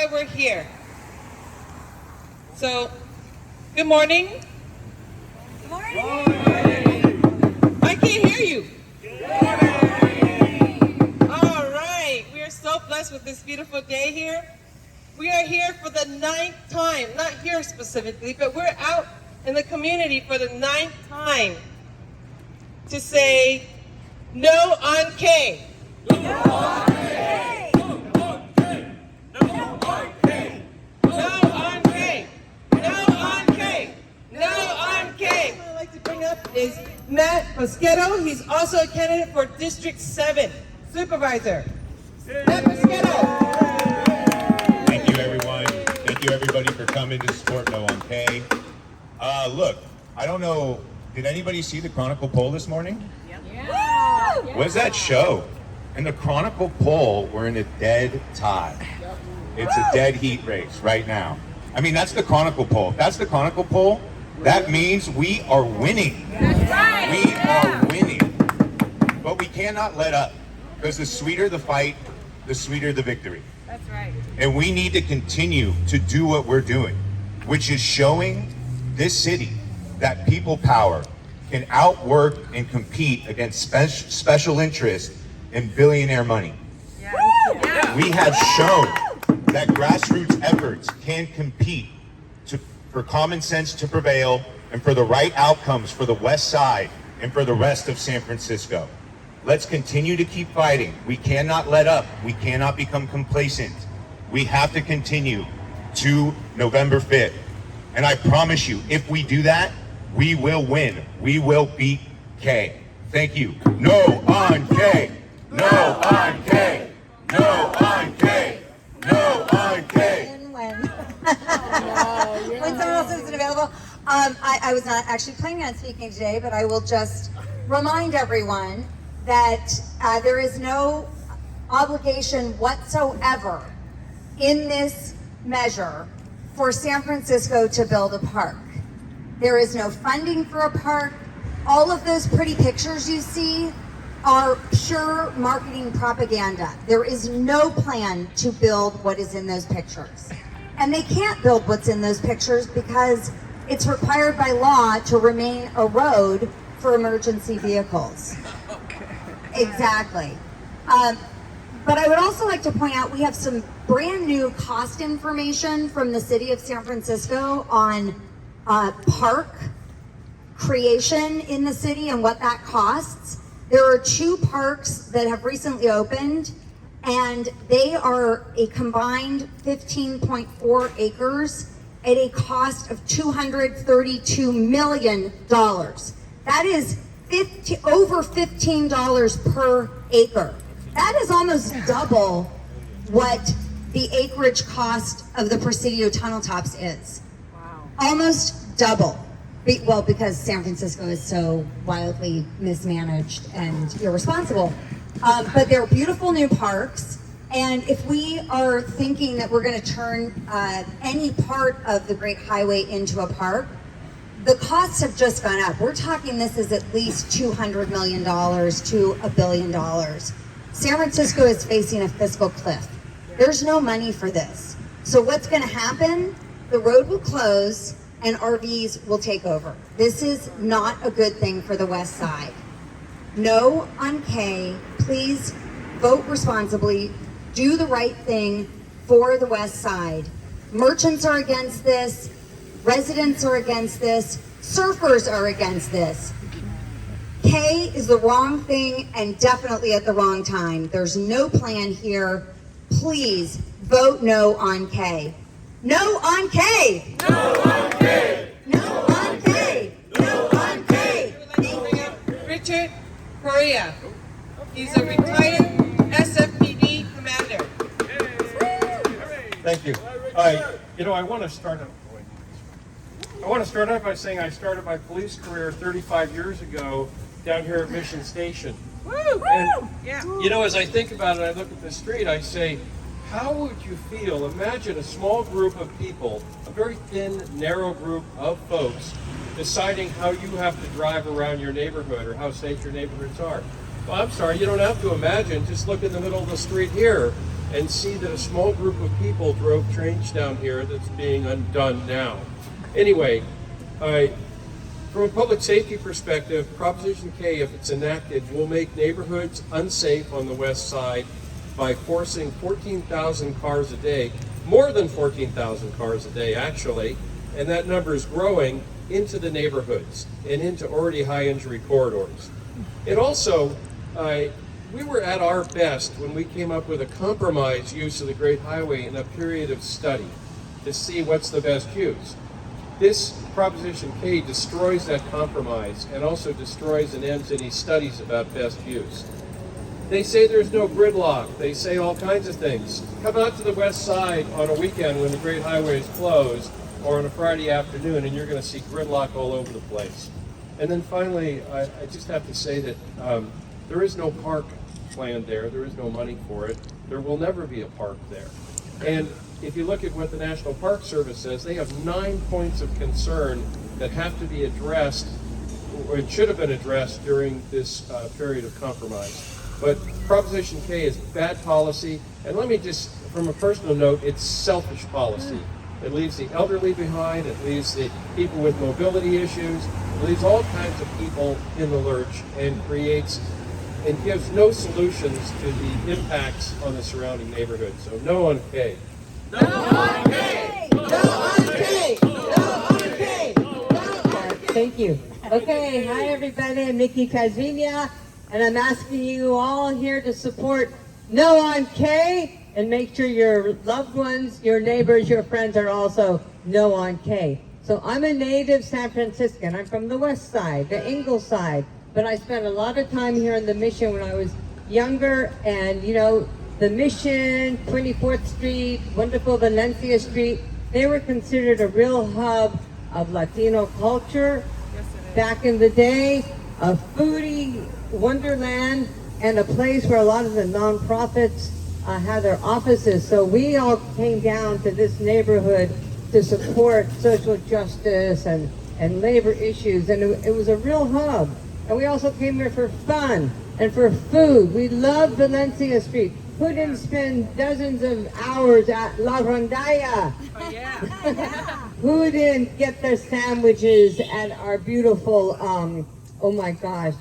why we're here. So, good morning. Good morning. I can't hear you. All right, we are so blessed with this beautiful day here. We are here for the 9th time, not here specifically, but we're out in the community for the 9th time to say no on K. No on K. No on K. No on K. No on K. No on K. No on K. What I'd like to bring up is Matt Mosquito. He's also a candidate for District 7 Supervisor. Matt Mosquito. Thank you, everyone. Thank you, everybody, for coming to support No on K. Look, I don't know, did anybody see the Chronicle poll this morning? Yeah. What does that show? In the Chronicle poll, we're in a dead tie. It's a dead heat race right now. I mean, that's the Chronicle poll. If that's the Chronicle poll, that means we are winning. That's right. We are winning. But we cannot let up, because the sweeter the fight, the sweeter the victory. That's right. And we need to continue to do what we're doing, which is showing this city that people power can outwork and compete against special interests and billionaire money. Yeah. We have shown that grassroots efforts can compete for common sense to prevail and for the right outcomes for the West Side and for the rest of San Francisco. Let's continue to keep fighting. We cannot let up. We cannot become complacent. We have to continue to November 5th. And I promise you, if we do that, we will win. We will beat K. Thank you. No on K. No on K. No on K. No on K. When someone else isn't available. I was not actually planning on speaking today, but I will just remind everyone that there is no obligation whatsoever in this measure for San Francisco to build a park. There is no funding for a park. All of those pretty pictures you see are pure marketing propaganda. There is no plan to build what is in those pictures. And they can't build what's in those pictures because it's required by law to remain a road for emergency vehicles. Exactly. But I would also like to point out we have some brand new cost information from the city of San Francisco on park creation in the city and what that costs. There are 2 parks that have recently opened, and they are a combined 15.4 acres at a cost of $232 million. That is over $15 per acre. That is almost double what the acreage cost of the Presidio Tunnel Tops is. Wow. Almost double. Well, because San Francisco is so wildly mismanaged and irresponsible. But they're beautiful new parks. And if we are thinking that we're going to turn any part of the Great Highway into a park, the costs have just gone up. We're talking this is at least $200 million to $1 billion. San Francisco is facing a fiscal cliff. There's no money for this. So what's going to happen? The road will close and RVs will take over. This is not a good thing for the West Side. No on K. Please vote responsibly. Do the right thing for the West Side. Merchants are against this. Residents are against this. Surfers are against this. K is the wrong thing and definitely at the wrong time. There's no plan here. Please vote no on K. No on K! No on K! No on K! No on K! I would like to bring up Richard Correa. He's a retired SFPD commander. Thank you. I want to start out by saying I started my police career 35 years ago down here at Mission Station. And, as I think about it, I look at the street, I say, how would you feel? Imagine a small group of people, a very thin, narrow group of folks, deciding how you have to drive around your neighborhood or how safe your neighborhoods are. Well, I'm sorry, you don't have to imagine. Just look in the middle of the street here and see that a small group of people drove trains down here that's being undone now. Anyway, from a public safety perspective, Proposition K, if it's enacted, will make neighborhoods unsafe on the west side by forcing 14,000 cars a day, more than 14,000 cars a day actually, and that number is growing into the neighborhoods and into already high injury corridors. It also, we were at our best when we came up with a compromise use of the Great Highway in a period of study to see what's the best use. This Proposition K destroys that compromise and also destroys and ends any studies about best use. They say there's no gridlock. They say all kinds of things. Come out to the west side on a weekend when the Great Highway is closed, or on a Friday afternoon, and you're going to see gridlock all over the place. And then finally, I just have to say that there is no park planned there. There is no money for it. There will never be a park there. And if you look at what the National Park Service says, they have 9 points of concern that have to be addressed, or it should have been addressed during this period of compromise. But Proposition K is bad policy, and let me just, from a personal note, it's selfish policy. It leaves the elderly behind, it leaves the people with mobility issues, it leaves all kinds of people in the lurch and creates and gives no solutions to the impacts on the surrounding neighborhood. So no on K. No on K! No on K! No on K! Thank you. Okay, hi everybody, I'm Nikki Kazvinia, and I'm asking you all here to support No on K, and make sure your loved ones, your neighbors, your friends are also No on K. So I'm a native San Franciscan. I'm from the west side, the Ingalls side, but I spent a lot of time here in the Mission when I was younger, and you know, the Mission, 24th Street, wonderful Valencia Street, they were considered a real hub of Latino culture back in the day, a foodie wonderland, and a place where a lot of the nonprofits had their offices. So we all came down to this neighborhood to support social justice and labor issues, and it was a real hub. And we also came here for fun and for food. We loved Valencia Street. Who didn't spend dozens of hours at La Rondalla? Oh, yeah. Who didn't get their sandwiches at our beautiful, oh my gosh,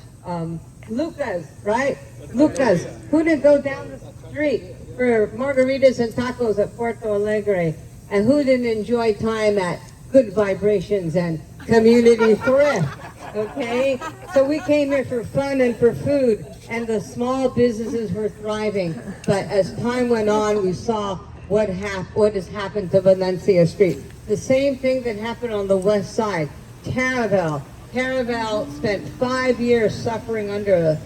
Lucas, right? Lucas. Who didn't go down the street for margaritas and tacos at Puerto Alegre? And who didn't enjoy time at Good Vibrations and Community Thrift? Okay, so we came here for fun and for food, and the small businesses were thriving. But as time went on, we saw what has happened to Valencia Street. The same thing that happened on the west side. Caravel spent 5 years suffering under a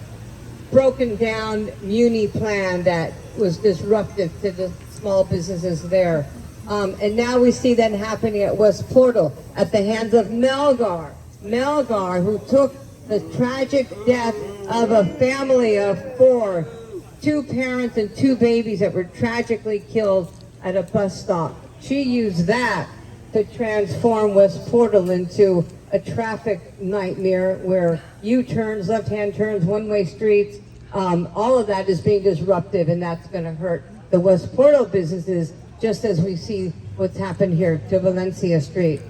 broken down muni plan that was disruptive to the small businesses there. And now we see that happening at West Portal at the hands of Melgar, who took the tragic death of a family of 4, 2 parents and 2 babies that were tragically killed at a bus stop. She used that to transform West Portal into a traffic nightmare where U-turns, left-hand turns, one-way streets, all of that is being disruptive, and that's going to hurt the West Portal businesses, just as we see what's happened here to Valencia Street.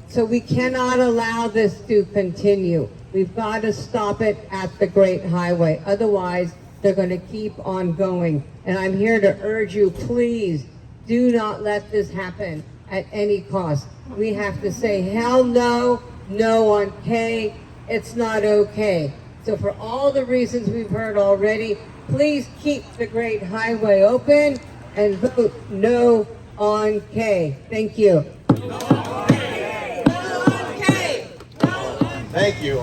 So we cannot allow this to continue. We've got to stop it at the Great Highway. Otherwise, they're going to keep on going. And I'm here to urge you, please do not let this happen at any cost. We have to say, hell no, no on K, it's not okay. So for all the reasons we've heard already, please keep the Great Highway open and vote no on K. Thank you. Thank you.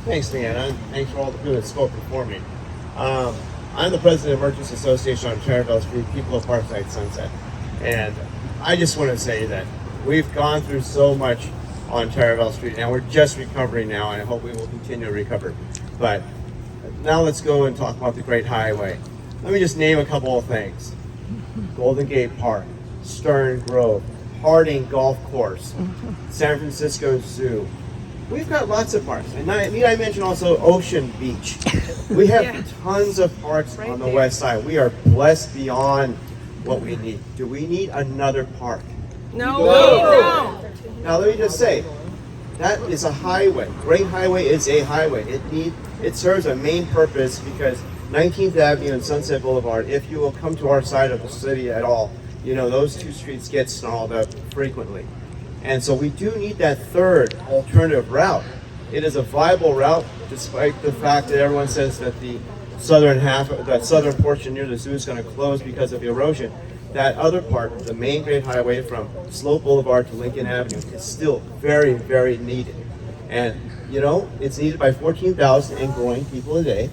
Thanks, Leanna. Thanks for all the people that spoke before me. I'm the president of Merchants Association on Cherryville Street, people of Parkside Sunset. And I just want to say that we've gone through so much on Cherryville Street. Now we're just recovering now, and I hope we will continue to recover. But now let's go and talk about the Great Highway. Let me just name a couple of things. Golden Gate Park, Stern Grove, Harding Golf Course, San Francisco Zoo. We've got lots of parks. And I mentioned also Ocean Beach. We have tons of parks on the west side. We are blessed beyond what we need. Do we need another park? No, we don't. Now let me just say, that is a highway. Great Highway is a highway. It serves a main purpose because 19th Avenue and Sunset Boulevard, if you will come to our side of the city at all, you know, those two streets get snarled up frequently. And so we do need that third alternative route. It is a viable route, despite the fact that everyone says that the southern half, that southern portion near the zoo is going to close because of erosion. That other part, the main Great Highway from Slope Boulevard to Lincoln Avenue, is still very, very needed. And, you know, it's needed by 14,000 and growing people a day.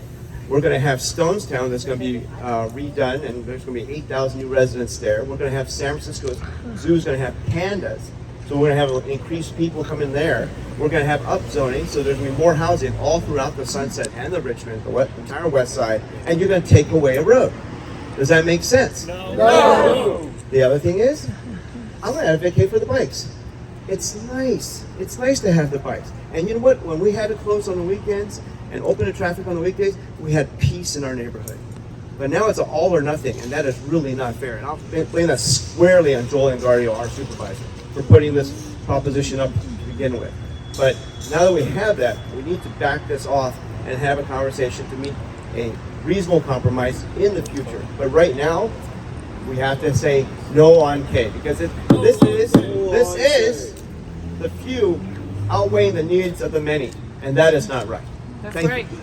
We're going to have Stonestown that's going to be redone, and there's going to be 8,000 new residents there. We're going to have San Francisco Zoo is going to have pandas, so we're going to have increased people coming there. We're going to have upzoning, so there's going to be more housing all throughout the Sunset and the Richmond, the entire west side, and you're going to take away a road. Does that make sense? No. The other thing is, I'm going to advocate for the bikes. It's nice. It's nice to have the bikes. And you know what? When we had to close on the weekends and open the traffic on the weekdays, we had peace in our neighborhood. But now it's an all or nothing, and that is really not fair. And I'll blame that squarely on Joel Engardio, our supervisor, for putting this proposition up to begin with. But now that we have that, we need to back this off and have a conversation to meet a reasonable compromise in the future. But right now, we have to say no on K, because this is the few outweighing the needs of the many, and that is not right. Thank you.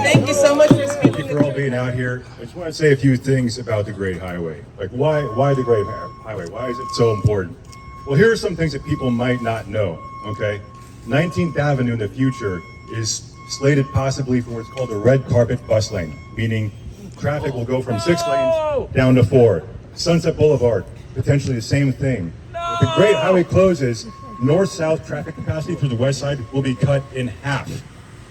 Thank you so much for Thank speaking. you for all being out here. I just want to say a few things about the Great Highway. Like, why the Great Highway? Why is it so important? Well, here are some things that people might not know, okay? 19th Avenue in the future is slated possibly for what's called a red carpet bus lane, meaning traffic will go from 6 lanes down to 4. Sunset Boulevard, potentially the same thing. If the Great Highway closes, north-south traffic capacity for the west side will be cut in half.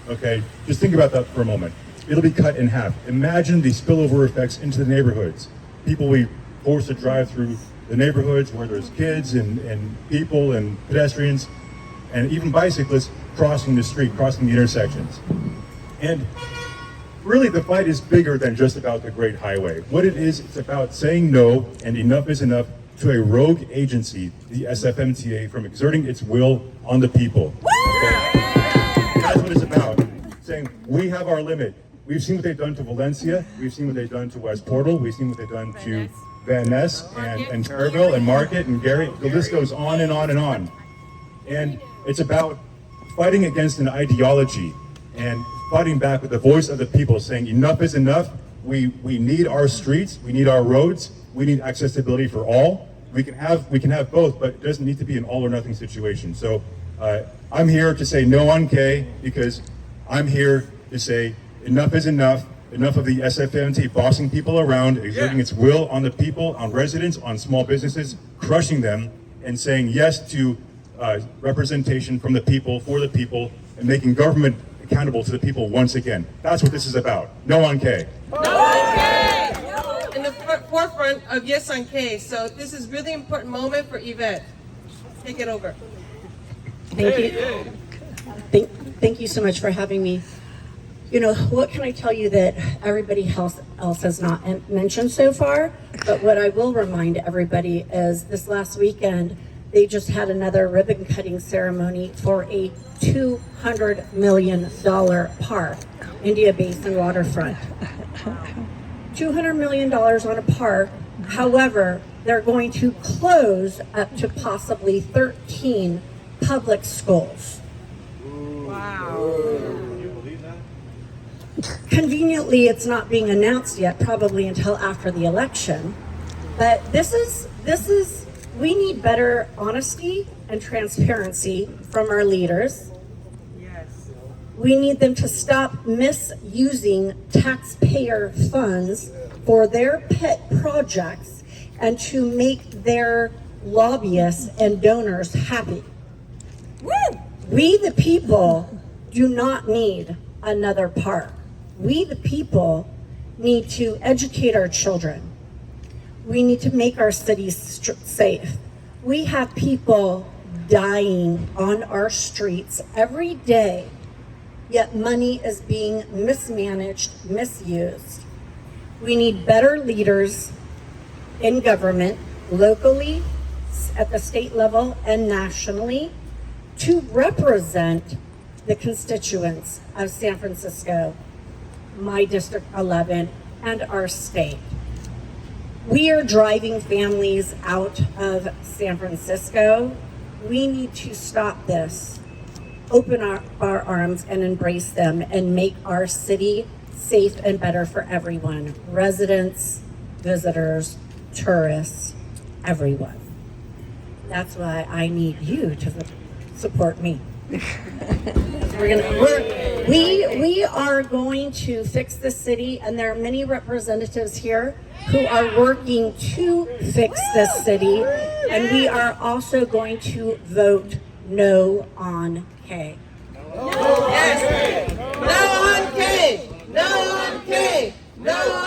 Okay, just think about that for a moment. It'll be cut in half. Imagine the spillover effects into the neighborhoods. People will be forced to drive through the neighborhoods where there's kids and people and pedestrians and even bicyclists crossing the street, crossing the intersections. And really the fight is bigger than just about the Great Highway. What it is, it's about saying no and enough is enough to a rogue agency, the SFMTA, from exerting its will on the people. That's what it's about. Saying, we have our limit. We've seen what they've done to Valencia. We've seen what they've done to West Portal. We've seen what they've done to Van Ness and Terraville and Market and Gary. The list goes on and on and on. And it's about fighting against an ideology and fighting back with the voice of the people, saying enough is enough. We need our streets. We need our roads. We need accessibility for all. We can have both, but it doesn't need to be an all or nothing situation. So I'm here to say no on K, because I'm here to say enough is enough. Enough of the SFMT bossing people around, exerting its will on the people, on residents, on small businesses, crushing them, and saying yes to representation from the people, for the people, and making government accountable to the people once again. That's what this is about. No on K. No on K! In the forefront of yes on K. So this is really important moment for Yvette. Take it over. Thank you. Thank you so much for having me. You know, what can I tell you that everybody else has not mentioned so far? But what I will remind everybody is this last weekend, they just had another ribbon cutting ceremony for a $200 million park, India Basin waterfront. $200 million on a park. However, they're going to close up to possibly 13 public schools. Conveniently, it's not being announced yet, probably until after the election. But this is, we need better honesty and transparency from our leaders. Yes. We need them to stop misusing taxpayer funds for their pet projects and to make their lobbyists and donors happy. We, the people, do not need another park. We, the people, need to educate our children. We need to make our cities safe. We have people dying on our streets every day, yet money is being mismanaged, misused. We need better leaders in government, locally, at the state level, and nationally, to represent the constituents of San Francisco, my District 11, and our state. We are driving families out of San Francisco. We need to stop this, open our arms and embrace them, and make our city safe and better for everyone, residents, visitors, tourists, everyone. That's why I need you to support me. We are going to fix the city, and there are many representatives here who are working to fix this city, and we are also going to vote no on K. Yes. No on K. No on K. No